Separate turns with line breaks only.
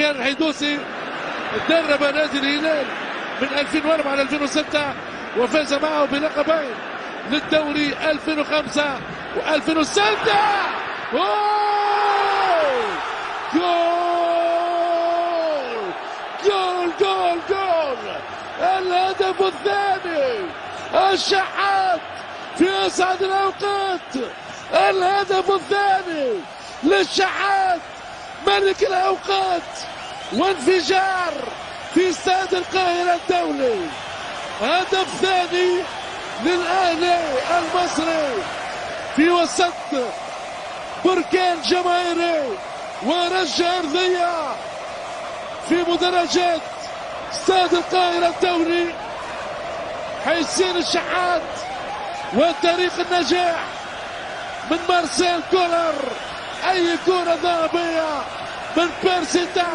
بركان الحيدوسي درب نادي الهلال من 2004 ل 2006 وفاز معه بلقبين للدوري 2005 و2006. جول جول جول جول الهدف الثاني الشحات في أسعد الأوقات. الهدف الثاني للشحات ملك الأوقات وانفجار في استاد القاهرة الدولي. هدف ثاني للأهلي المصري في وسط بركان جماهيري ورجة أرضية في مدرجات استاد القاهرة الدولي. حسين الشحات وتاريخ النجاح من مارسيل كولر. أي كرة ذهبية من بيرسي تاو.